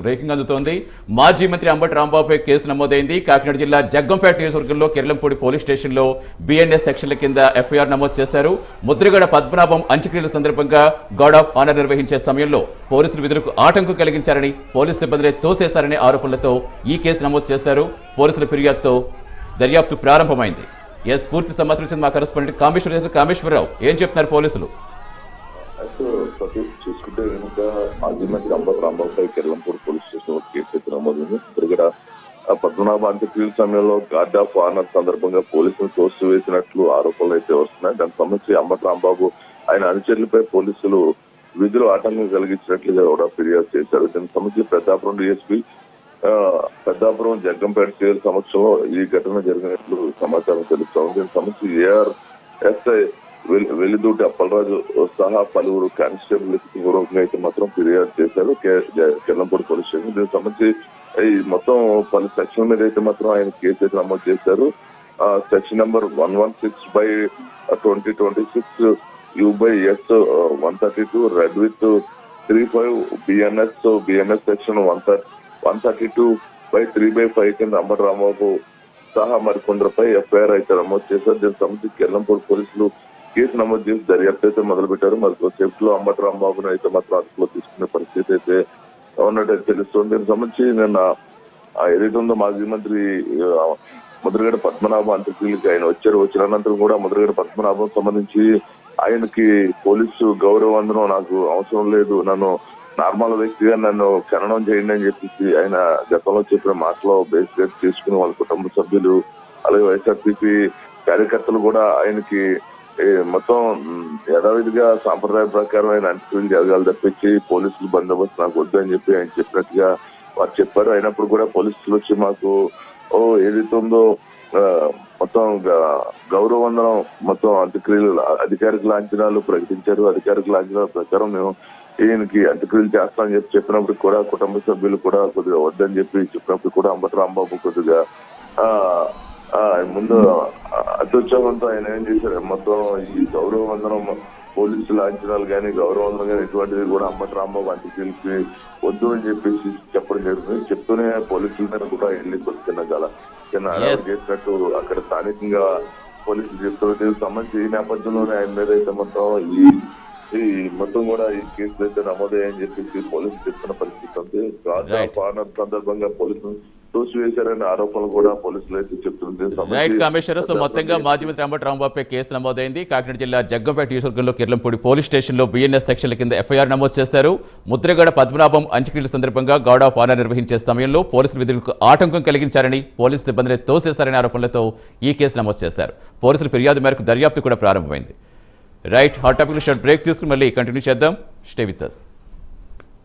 Breaking అందుతోంది. మాజీ మంత్రి అంబటి రాంబాబుపై కేసు నమోదైంది. కాకినాడ జిల్లా జగ్గంపేట నియోజకవర్గంలో కిర్లంపూడి పోలీస్ స్టేషన్లో బిఎన్ఎస్ సెక్షన్ల కింద ఎఫ్ఐఆర్ నమోదు చేశారు. ముద్రగడ పద్మనాభం అంత్యక్రియల సందర్భంగా గార్డ్ ఆఫ్ ఆనర్ నిర్వహించే సమయంలో పోలీసులు విధులకు ఆటంకం కలిగించారని, పోలీసు సిబ్బందిని తోసేశారనే ఆరోపణలతో ఈ కేసు నమోదు చేశారు. పోలీసుల ఫిర్యాదుతో దర్యాప్తు ప్రారంభమైంది. పూర్తి సమాచారం మా కరెస్పాండెంట్ కామేశ్వరరావు ఏం చెప్తున్నారు పోలీసులు? చూసుకుంటే కనుక మాజీ మంత్రి అంబటి రాంబాబుపై కిర్లంపూడి పోలీస్ స్టేషన్ కేసు అయితే నమోదైంది. ఇక్కడ పద్మనాభ అంత్యక్రియల సమయంలో గార్డ్ ఆఫ్ ఆనర్ సందర్భంగా పోలీసులు తోసి వేసినట్లు ఆరోపణలు అయితే వస్తున్నాయి. దానికి సంబంధించి అంబటి రాంబాబు ఆయన అనుచరులపై పోలీసులు విధులు ఆటంకం కలిగించినట్లుగా కూడా ఫిర్యాదు చేశారు. దీనికి సంబంధించి పెద్దాపురం డిఎస్పీ పెద్దాపురం జగ్గంపేట సిఐల సమక్షంలో ఈ ఘటన జరిగినట్లు సమాచారం తెలుస్తోంది. దీనికి సంబంధించి ఏఆర్ఎస్ఐ వెల్లిదూటి అప్పలరాజు సహా పలువురు కానిస్టేబుల్ పూర్వకంగా అయితే మాత్రం ఫిర్యాదు చేశారు కిర్లంపూడి పోలీస్ స్టేషన్. దీనికి సంబంధించి ఈ మొత్తం పలు సెక్షన్ మీద అయితే మాత్రం ఆయన కేసు అయితే నమోదు చేశారు. Section number 116/2026 U/S 132 red with 35 BNS section 132/3/5 కింద అంబటి రాంబాబు సహా మరికొందరిపై ఎఫ్ఐఆర్ అయితే నమోదు చేశారు. దీనికి సంబంధించి కిర్లంపూడి పోలీసులు కేసు నమోదు చేసి దర్యాప్తు అయితే మొదలు పెట్టారు. మరి సేఫ్టీలో అంబటి రాంబాబుని అయితే మాత్రం అదుపులో తీసుకునే పరిస్థితి అయితే ఉన్నట్టు తెలుస్తుంది. దీనికి సంబంధించి నిన్న ఏదైతే ఉందో మాజీ మంత్రి ముద్రగడ పద్మనాభం అంత్యక్రియలకి ఆయన వచ్చిన అనంతరం కూడా ముద్రగడ పద్మనాభం సంబంధించి ఆయనకి పోలీసు గౌరవవందనం నాకు అవసరం లేదు, నన్ను నార్మల్ వ్యక్తిగా నన్ను ఖననం చేయండి అని చెప్పేసి ఆయన గతంలో చెప్పిన మాటలో బేస్ తీసుకుని వాళ్ళ కుటుంబ సభ్యులు అలాగే వైఎస్ఆర్సీపీ కార్యకర్తలు కూడా ఆయనకి మొత్తం యథావిధిగా సాంప్రదాయ ప్రకారం ఆయన అంత్యక్రియలు జరగాలి తప్పించి పోలీసులు బందోబస్తు నాకు వద్దు అని చెప్పి ఆయన చెప్పినట్టుగా వారు చెప్పారు. అయినప్పుడు కూడా పోలీసులు వచ్చి మాకు ఏదైతే ఉందో మొత్తం గౌరవవందనం మొత్తం అంత్యక్రియలు అధికారిక లాంఛనాలు ప్రకటించారు. అధికారిక లాంఛనాల ప్రకారం మేము ఈయనకి అంత్యక్రియలు చేస్తామని చెప్పినప్పుడు కూడా కుటుంబ సభ్యులు కూడా కొద్దిగా వద్దని చెప్పినప్పుడు కూడా అంబటి రాంబాబు కొద్దిగా ముందు అత్యుత్సాహంతో ఆయన ఏం చేశారు, మొత్తం ఈ గౌరవవందనం పోలీసు లాంఛనాలు కానీ గౌరవవందనం కానీ ఇటువంటివి కూడా అంబటి రాంబాబు అంత్యక్రియలకి వద్దు అని చెప్పేసి చెప్పడం జరుగుతుంది. చెప్తూనే పోలీసుల మీద కూడా వెళ్ళి చిన్న చేసినట్టు అక్కడ స్థానికంగా పోలీసులు చెప్తున్నారు. దీనికి సంబంధించి ఈ నేపథ్యంలోనే ఆయన మీద అయితే మొత్తం ఈ మొత్తం కూడా ఈ కేసులు అయితే నమోదయ్యాయని చెప్పేసి పోలీసులు చెప్తున్న పరిస్థితి ఉంది. గార్డ్ ఆఫ్ ఆనర్ సందర్భంగా పోలీసులు తోసివేశారనే ఆరోపణలు కూడా పోలీసులు అయితే చెప్తుంది. మొత్తంగా మాజీ మంత్రి అంబటి రాంబాబుపై కేసు నమోదైంది. కాకినాడ జిల్లా జగ్గంపేట నియోజకవర్గంలో కిర్లంపూడి పోలీస్ స్టేషన్లో బిఎన్ఎస్ సెక్షన్ల కింద ఎఫ్ఐఆర్ నమోదు చేశారు. ముద్రగడ పద్మనాభం అంత్యక్రియల సందర్భంగా గార్డ్ ఆఫ్ ఆనర్ నిర్వహించే సమయంలో పోలీసుల విధులకు ఆటంకం కలిగించారని, పోలీసు సిబ్బందిని తోసేశారనే ఆరోపణలతో ఈ కేసు నమోదు చేశారు. పోలీసుల ఫిర్యాదు మేరకు దర్యాప్తు కూడా ప్రారంభమైంది. హాట్ టాపిక్ బ్రేక్ తీసుకుని మళ్ళీ కంటిన్యూ చేద్దాం. Stay with us.